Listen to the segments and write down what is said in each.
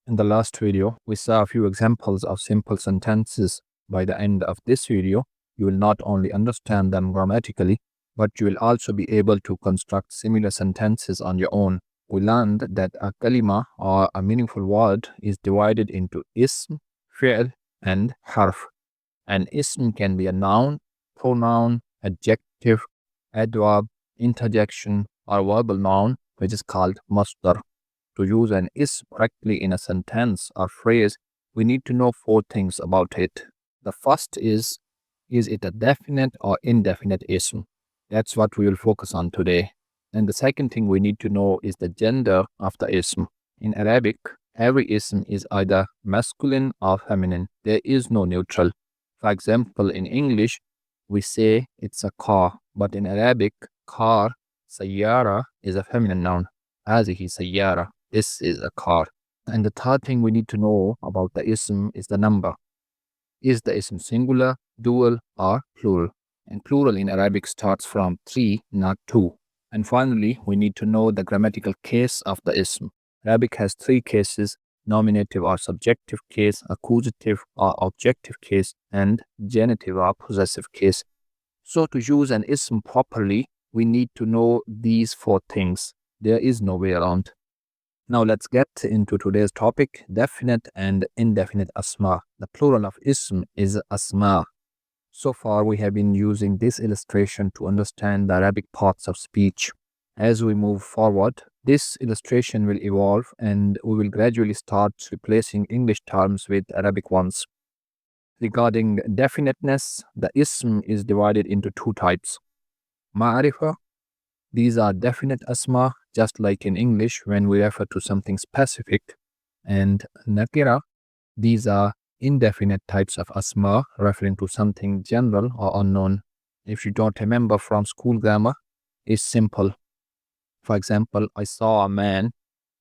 In the last video, we saw a few examples of simple sentences. By the end of this video, you will not only understand them grammatically, but you will also be able to construct similar sentences on your own. We learned that a kalima or a meaningful word is divided into ism, fi'l, and harf. An ism can be a noun, pronoun, adjective, adverb, interjection, or verbal noun, which is called masdar. To use an ism correctly in a sentence or phrase, we need to know four things about it. The first is it a definite or indefinite ism? That's what we will focus on today. And the second thing we need to know is the gender of the ism. In Arabic, every ism is either masculine or feminine. There is no neutral. For example, in English, we say it's a car, but in Arabic, car, sayyara, is a feminine noun. هذه سيارة. This is a car. And the third thing we need to know about the ism is the number. Is the ism singular, dual, or plural? And plural in Arabic starts from 3, not 2. And finally, we need to know the grammatical case of the ism. Arabic has 3 cases: nominative or subjective case, accusative or objective case, and genitive or possessive case. So to use an ism properly, we need to know these 4 things. There is no way around. Now let's get into today's topic, definite and indefinite asma. The plural of ism is asma. So far we have been using this illustration to understand the Arabic parts of speech. As we move forward, this illustration will evolve and we will gradually start replacing English terms with Arabic ones. Regarding definiteness, the ism is divided into 2 types. Ma'rifah. These are definite asma, just like in English when we refer to something specific. And Nakirah, these are indefinite types of asma, referring to something general or unknown. If you don't remember from school grammar, it's simple. For example, I saw a man.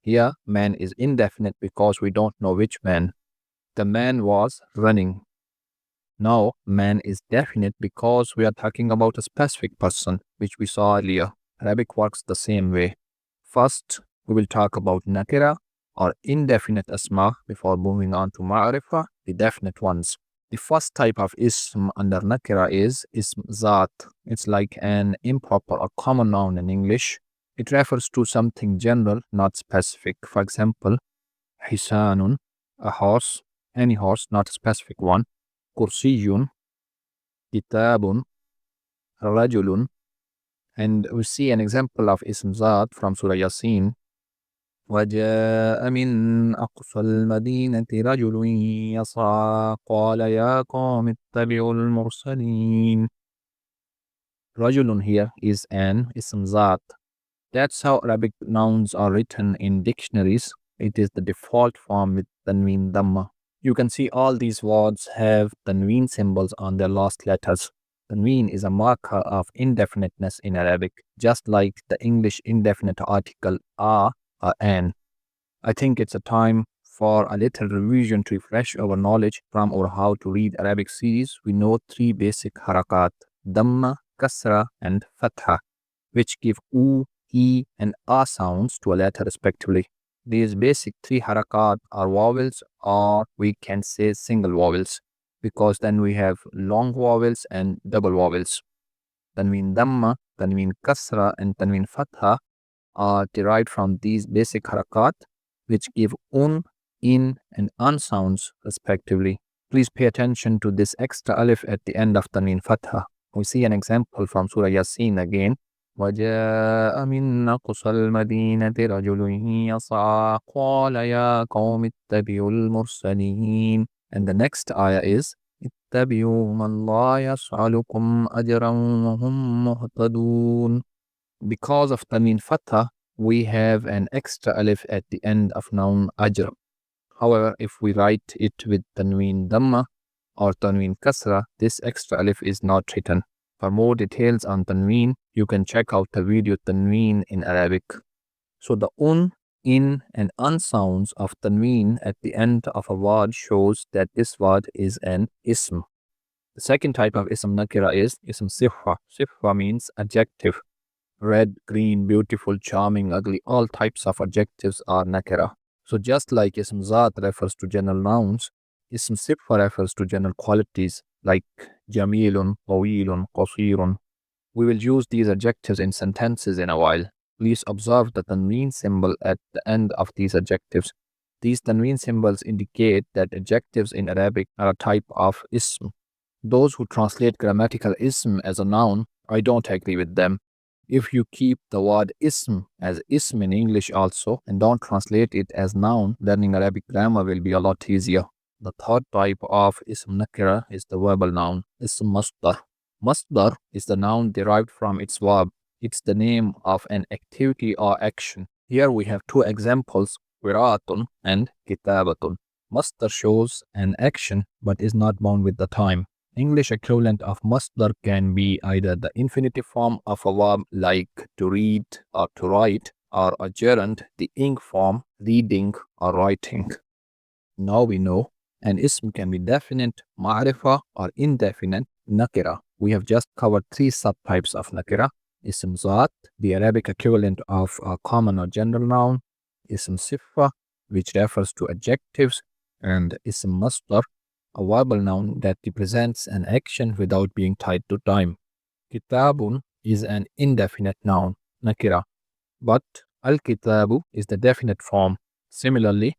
Here, man is indefinite because we don't know which man. The man was running. Now, man is definite because we are talking about a specific person, which we saw earlier. Arabic works the same way. First, we will talk about nakira or indefinite asma before moving on to ma'rifah, the definite ones. The first type of ism under nakira is Ism Zaat. It's like an improper or common noun in English. It refers to something general, not specific. For example, hisanun, a horse, any horse, not a specific one. Kursiyun, kitabun, rajulun. And we see an example of Ism Zaat from Surah Yasin. وَجَاءَ مِنْ أَقْصَى الْمَدِينَةِ رَجُلٌ يَسْعَى قَالَ يَا قَوْمِ اتَّبِعُوا الْمُرْسَلِينَ. Rajulun here is an Ism Zaat. That's how Arabic nouns are written in dictionaries. It is the default form with tanween dhamma. You can see all these words have tanween symbols on their last letters. Tanween is a marker of indefiniteness in Arabic, just like the English indefinite article a or an. I think it's a time for a little revision to refresh our knowledge from our How to Read Arabic series. We know 3 basic harakat, dhamma, kasra, and fatha, which give u, e, and a sounds to a letter respectively. These basic 3 harakat are vowels, or we can say single vowels, because then we have long vowels and double vowels. Tanween dhamma, tanween kasra, and tanween fatha are derived from these basic harakat, which give in, and an sounds respectively. Please pay attention to this extra alif at the end of tanween fatha. We see an example from Surah Yasin again. وَجَاءَ مِنْ أَقْصَى الْمَدِينَةِ رَجُلٌ يَسْعَى قَالَ يَا قَوْمِ اتَّبِعُوا الْمُرْسَلِينَ. And the next ayah is اتَّبِعُوا مَنْ لَا يَسْأَلُكُمْ أَجْرًا وَهُمْ مُهْتَدُونَ. Because of tanween fatha, we have an extra alif at the end of noun ajr. However, if we write it with tanween dhamma or tanween kasra, this extra alif is not written. For more details on tanween, you can check out the video Tanween in Arabic. So the in, and an sounds of tanween at the end of a word shows that this word is an ism. The second type of Ism Nakirah is Ism Sifah. Sifah means adjective. Red, green, beautiful, charming, ugly, all types of adjectives are Nakirah. So just like Ism Zaat refers to general nouns, Ism Sifah refers to general qualities like Jamilun, Tawilun, Qasirun. We will use these adjectives in sentences in a while. Please observe the tanween symbol at the end of these adjectives. These tanween symbols indicate that adjectives in Arabic are a type of ism. Those who translate grammatical ism as a noun, I don't agree with them. If you keep the word ism as ism in English also and don't translate it as noun, learning Arabic grammar will be a lot easier. The third type of Ism Nakirah is the verbal noun, Ism Masdar. Masdar is the noun derived from its verb. It's the name of an activity or action. Here we have two examples, qira'atun and kitabatun. Masdar shows an action but is not bound with the time. English equivalent of masdar can be either the infinitive form of a verb like to read or to write, or a gerund, the ing form, reading or writing. Now we know an ism can be definite, ma'rifah, or indefinite, nakirah. We have just covered three subtypes of nakirah: Ism Zaat, the Arabic equivalent of a common or general noun; Ism Sifah, which refers to adjectives; and Ism Masdar, a verbal noun that represents an action without being tied to time. Kitabun is an indefinite noun, nakirah, but al-kitabu is the definite form. Similarly,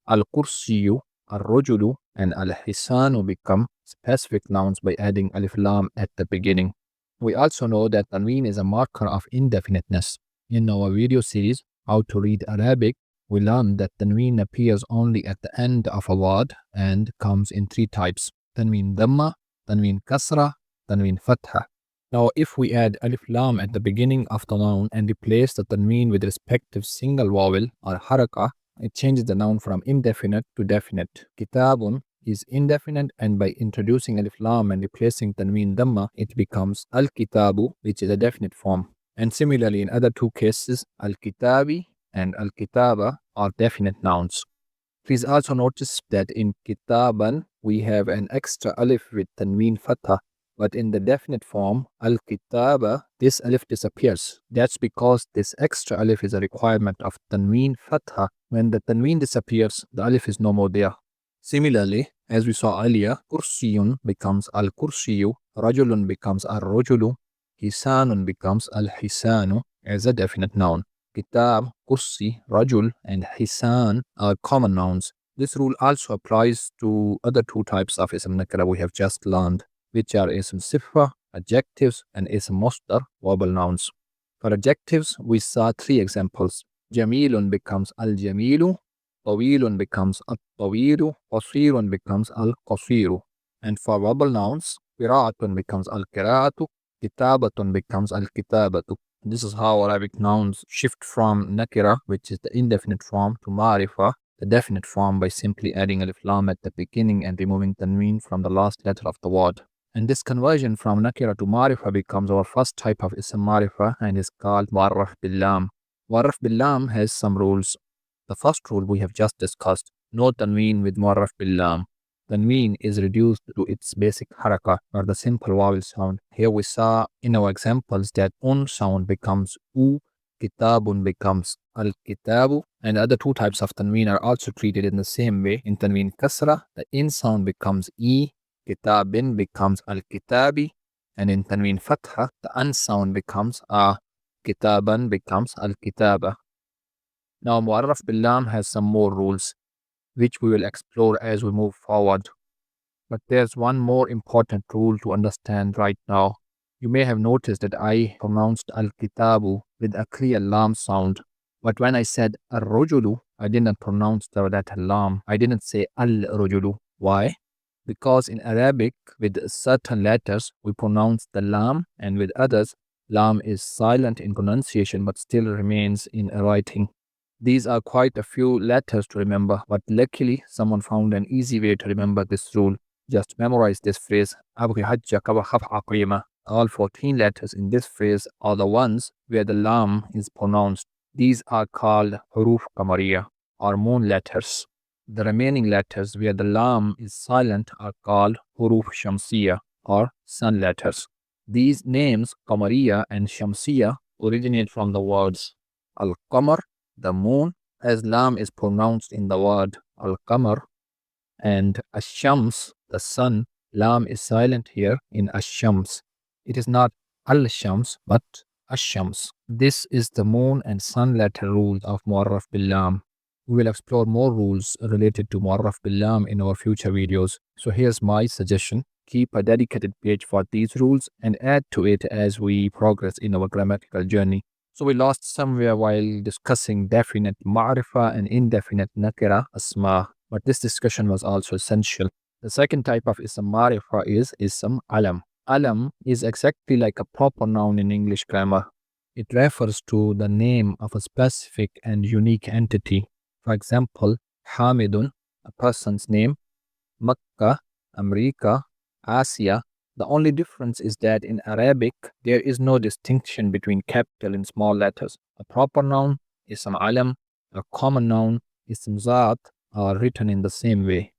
al-kursiyu, al-rajulu, and al-hisanu become specific nouns by adding Alif-Laam at the beginning. We also know that tanween is a marker of indefiniteness. In our video series, How to Read Arabic, we learned that tanween appears only at the end of a word and comes in three types: tanween dhamma, tanween kasra, tanween fatha. Now, if we add Alif-Laam at the beginning of the noun and replace the tanween with respective single vowel or harakah, it changes the noun from indefinite to definite. Kitabun is indefinite, and by introducing Alif-Laam and replacing tanween dhamma, it becomes al-kitabu, which is a definite form. And similarly, in other two cases, al-kitabi and al-kitaba are definite nouns. Please also notice that in kitaban, we have an extra alif with tanween fatha, but in the definite form, al-kitaba, this alif disappears. That's because this extra alif is a requirement of tanween fatha. When the tanween disappears, the alif is no more there. Similarly, as we saw earlier, kursiyun becomes al-kursiyu, rajulun becomes al-rajulu, hisanun becomes al-hisanu as a definite noun. Kitab, kursi, rajul, and hisan are common nouns. This rule also applies to other two types of Ism Nakirah we have just learned, which are Ism Sifah, adjectives, and Ism Masdar, verbal nouns. For adjectives, we saw three examples. Jamilun becomes al-jamilu, Tawilun becomes al-tawilu, Qasirun becomes al-qasiru. And for verbal nouns, Qira'atun becomes al-qira'atu, Kitabatun becomes al-kitabatu. This is how Arabic nouns shift from nakira, which is the indefinite form, to ma'rifah, the definite form, by simply adding alif-lam at the beginning and removing tanween from the last letter of the word. And this conversion from nakira to ma'rifah becomes our first type of ism ma'rifah and is called arraf bil-Laam. Arraf bil-Laam has some rules. The first rule we have just discussed: no tanween with arraf bil-Laam. Tanween is reduced to its basic harakah, or the simple vowel sound. Here we saw in our examples that sound becomes u, kitabun becomes al-kitabu, and other two types of tanween are also treated in the same way. In tanween kasra, the in sound becomes e, kitabin becomes al-kitabi, and in tanween fatha, the an sound becomes a, kitaban becomes al-kitaba. Now, mu'arraf bil-Laam has some more rules, which we will explore as we move forward. But there's one more important rule to understand right now. You may have noticed that I pronounced al-kitabu with a clear lam sound. But when I said al-rajulu, I didn't pronounce that lam. I didn't say al-rajulu. Why? Because in Arabic, with certain letters, we pronounce the lam, and with others, lam is silent in pronunciation but still remains in writing. These are quite a few letters to remember, but luckily someone found an easy way to remember this rule. Just memorize this phrase, أبغي حجك وخف عقيمة. All 14 letters in this phrase are the ones where the lam is pronounced. These are called huruf qamariya, or moon letters. The remaining letters where the lam is silent are called huruf shamsiya, or sun letters. These names, qamariya and shamsiya, originate from the words al-qamar, the moon, as Lam is pronounced in the word al-Qamar and ash-Shams, the sun. Lam is silent here in ash-Shams. It is not al-Shams but ash-Shams. This is the moon and sun letter rule of Mu'arraf bil-Lam. We will explore more rules related to Mu'arraf bil-Lam in our future videos. So here's my suggestion. Keep a dedicated page for these rules and add to it as we progress in our grammatical journey. So we lost somewhere while discussing definite ma'rifah and indefinite nakirah asma, but this discussion was also essential. The second type of ism ma'rifah is ism alam. Alam is exactly like a proper noun in English grammar. It refers to the name of a specific and unique entity. For example, Hamidun, a person's name, Makkah, America, Asia. The only difference is that in Arabic, there is no distinction between capital and small letters. A proper noun, Ism Alam, a common noun, Ism Zaat, are written in the same way.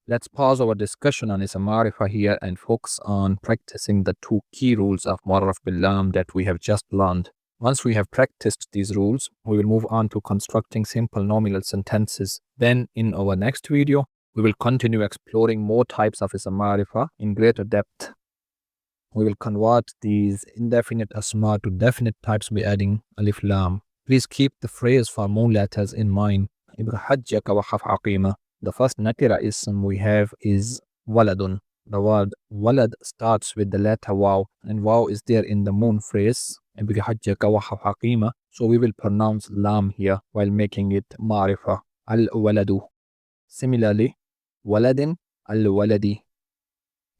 Let's pause our discussion on Ism Ma'rifah here and focus on practicing the two key rules of Mu'arraf bil-Lam that we have just learned. Once we have practiced these rules, we will move on to constructing simple nominal sentences. Then in our next video, we will continue exploring more types of Ism Ma'rifah in greater depth. We will convert these indefinite asma to definite types by adding Alif-Laam. Please keep the phrase for moon letters in mind. The first nakira ism we have is waladun. The word walad starts with the letter waw, and waw is there in the moon phrase. So we will pronounce lam here while making it ma'rifah. Al-waladu. Similarly, waladin al-waladi.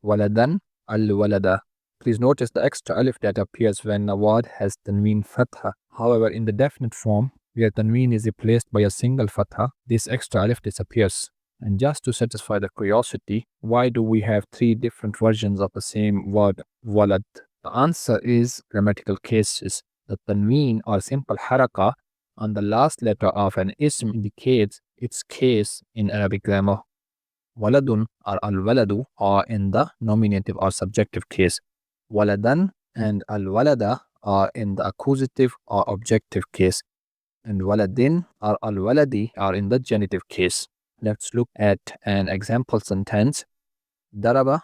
Waladan al-walada. Please notice the extra alif that appears when a word has tanween fatha. However, in the definite form, where tanween is replaced by a single fatha, this extra alif disappears. And just to satisfy the curiosity, why do we have three different versions of the same word walad? The answer is grammatical cases. The tanween or simple haraka on the last letter of an ism indicates its case in Arabic grammar. Waladun or al-waladu are in the nominative or subjective case. Waladan and al-walada are in the accusative or objective case. And waladin or al-waladi are in the genitive case. Let's look at an example sentence. Daraba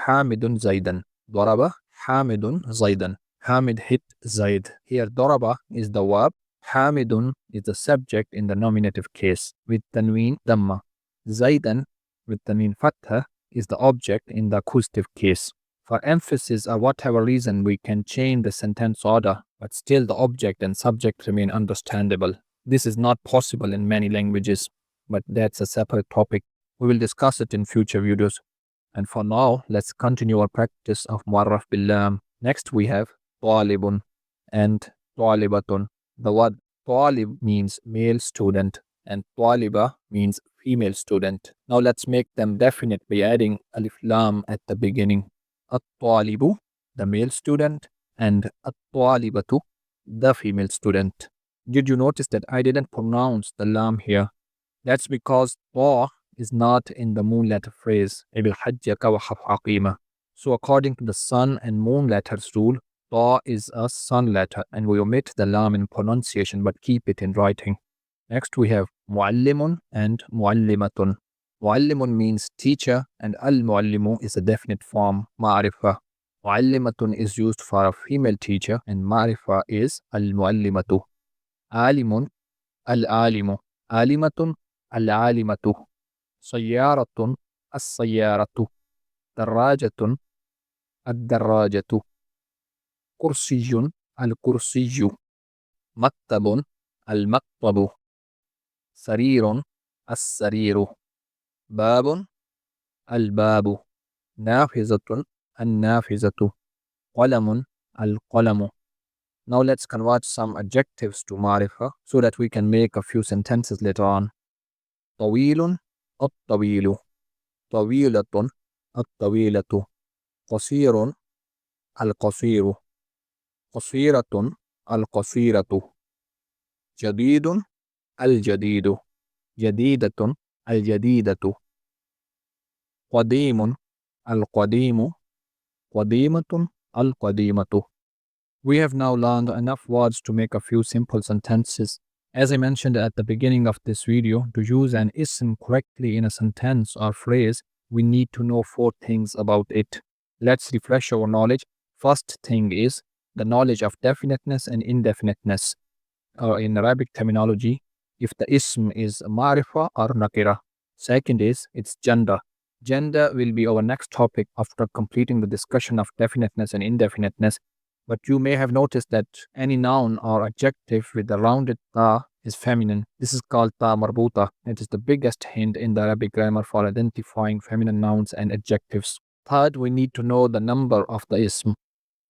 Hamidun Zaidan. Daraba Hamidun Zaidan. Hamid hit Zaid. Here daraba is the verb. Hamidun is the subject in the nominative case with tanween damma. Zaidan with tanween fatha is the object in the accusative case. For emphasis or whatever reason, we can change the sentence order, but still the object and subject remain understandable. This is not possible in many languages, but that's a separate topic. We will discuss it in future videos. And for now, let's continue our practice of Mu'arraf bil-Lam. Next we have Talibun and Talibatun. The word Talib means male student and Taliba means female student. Now let's make them definite by adding Alif-Laam at the beginning. At-Talibu, the male student, and At-Talibatu, the female student. Did you notice that I didn't pronounce the lam here? That's because ta is not in the moon letter phrase. So according to the sun and moon letters rule, ta is a sun letter and we omit the lam in pronunciation but keep it in writing. Next we have muallimun and muallimatun. Muallimun means teacher and al-muallimu is a definite form, ma'rifah. Muallimatun is used for a female teacher and ma'rifah is al-muallimatu. Alimun, al-alimu. Alimatun, al-alimatu. Sayyaratun, as-sayyaratu. Darrajatun, ad-darrajatu. Kursiyun, al-kursiyu. Maktabun, al-maktabu. Sarirun, as-sariru. Babun, al-babu. Nafizatun, al-nafizatu. Qalamun, al-qalamu. Now let's convert some adjectives to ma'rifah so that we can make a few sentences later on. Tawilun, at-tawilu. Tawilatun, at-tawilatu. Qasirun, al-qasiru. Qasiratun, al-qasiratu. Jadidun, al-jadidu. Jadidatun, al-jadidatu. Qadimun, al-qadimu. Qadimatun, al-qadimatu. We have now learned enough words to make a few simple sentences, As I mentioned at the beginning of this video, to use an ism correctly in a sentence or phrase, we need to know 4 things about it. Let's refresh our knowledge. First thing is the knowledge of definiteness and indefiniteness. In Arabic terminology, if the ism is marifah or nakirah. Second is its gender. Gender will be our next topic after completing the discussion of definiteness and indefiniteness. But you may have noticed that any noun or adjective with a rounded ta is feminine. This is called ta marbuta. It is the biggest hint in the Arabic grammar for identifying feminine nouns and adjectives. Third, we need to know the number of the ism,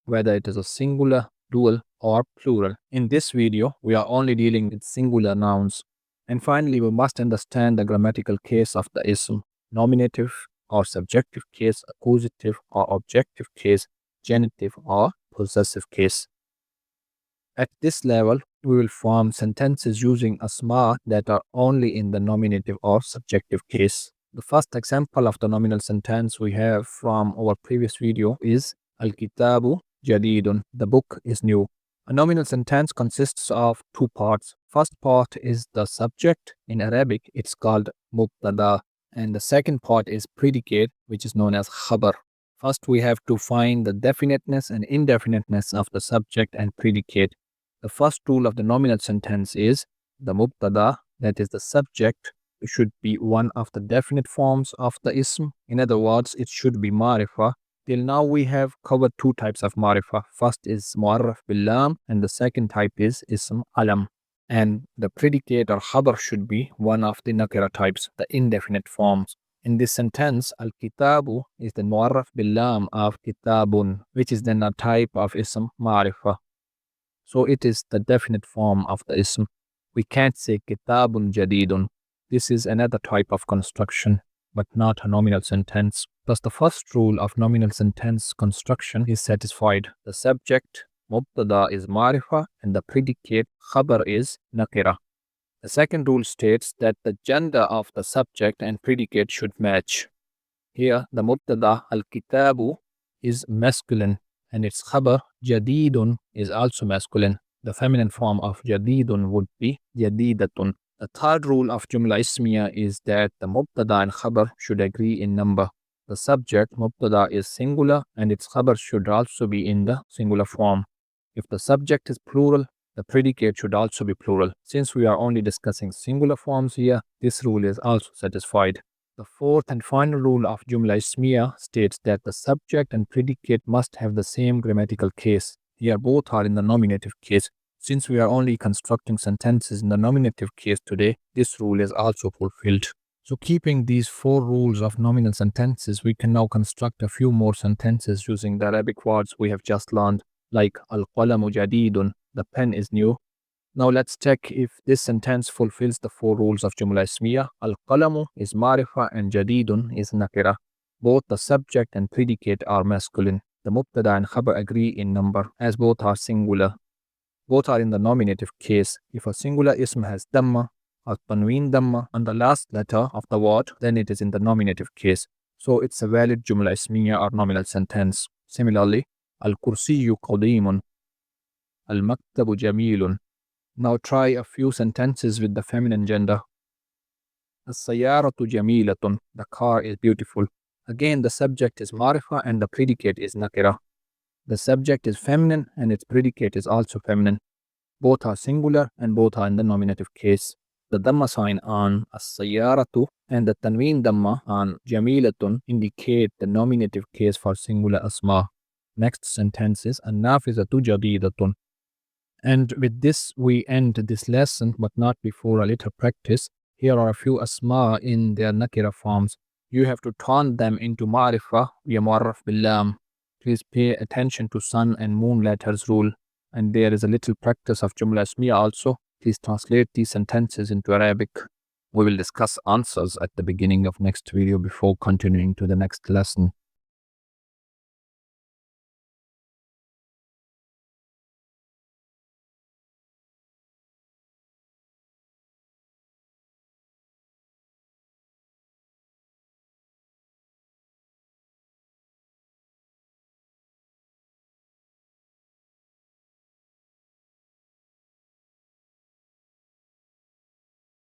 whether it is a singular, dual, or plural. In this video, we are only dealing with singular nouns. And finally, we must understand the grammatical case of the ism, nominative or subjective case, accusative or objective case, genitive or possessive case. At this level, we will form sentences using asma that are only in the nominative or subjective case. The first example of the nominal sentence we have from our previous video is Al-Kitabu Jadidun. The book is new. A nominal sentence consists of 2 parts. First part is the subject. In Arabic, it's called mubtada. And the second part is predicate, which is known as khabar. First, we have to find the definiteness and indefiniteness of the subject and predicate. The first rule of the nominal sentence is the mubtada, that is the subject, should be one of the definite forms of the ism. In other words, it should be marifah. Till now, we have covered 2 types of marifah. First is arraf bil-Laam, and the second type is Ism Alam. And the predicate or khabar should be one of the nakirah types, the indefinite forms. In this sentence, al-kitabu is the mu'arraf bil-Laam of kitabun, which is then a type of ism ma'rifah. So it is the definite form of the ism. We can't say kitabun jadidun. This is another type of construction, but not a nominal sentence. Thus, the first rule of nominal sentence construction is satisfied. The subject, mubtada, is ma'rifah and the predicate, khabar, is nakirah. The second rule states that the gender of the subject and predicate should match. Here, the mubtada, al-kitabu, is masculine and its khabar, jadidun, is also masculine. The feminine form of jadidun would be jadidatun. The third rule of Jumla Ismiya is that the mubtada and khabar should agree in number. The subject, mubtada, is singular and its khabar should also be in the singular form. If the subject is plural, the predicate should also be plural. Since we are only discussing singular forms here, this rule is also satisfied. The fourth and final rule of Jumla Ismiya states that the subject and predicate must have the same grammatical case. Here both are in the nominative case. Since we are only constructing sentences in the nominative case today, this rule is also fulfilled. So keeping these 4 rules of nominal sentences, we can now construct a few more sentences using the Arabic words we have just learned, like al-qalamu jadidun, the pen is new. Now let's check if this sentence fulfills the 4 rules of Jumla Ismiya. Al-qalamu is marifah and jadidun is nakirah. Both the subject and predicate are masculine. The mubtada and khabar agree in number as both are singular. Both are in the nominative case. If a singular ism has damma or tanween damma on the last letter of the word, then it is in the nominative case. So it's a valid Jumla Ismiya or nominal sentence. Similarly, al-kursiyu qadimun, al-maktabu jamilun. Now try a few sentences with the feminine gender. As-sayyaratu jamilatun, the car is beautiful. Again, the subject is marifah and the predicate is nakirah. The subject is feminine and its predicate is also feminine. Both are singular and both are in the nominative case. The dhamma sign on as-sayyaratu and the tanween dhamma on jamilatun indicate the nominative case for singular asma. Next sentence is an-nafizatu jadidatun. And with this, we end this lesson, but not before a little practice. Here are a few asma in their nakira forms. You have to turn them into ma'rifah via mu'arraf bil-Laam. Please pay attention to sun and moon letters rule. And there is a little practice of Jumla Ismiya also. Please translate these sentences into Arabic. We will discuss answers at the beginning of next video before continuing to the next lesson.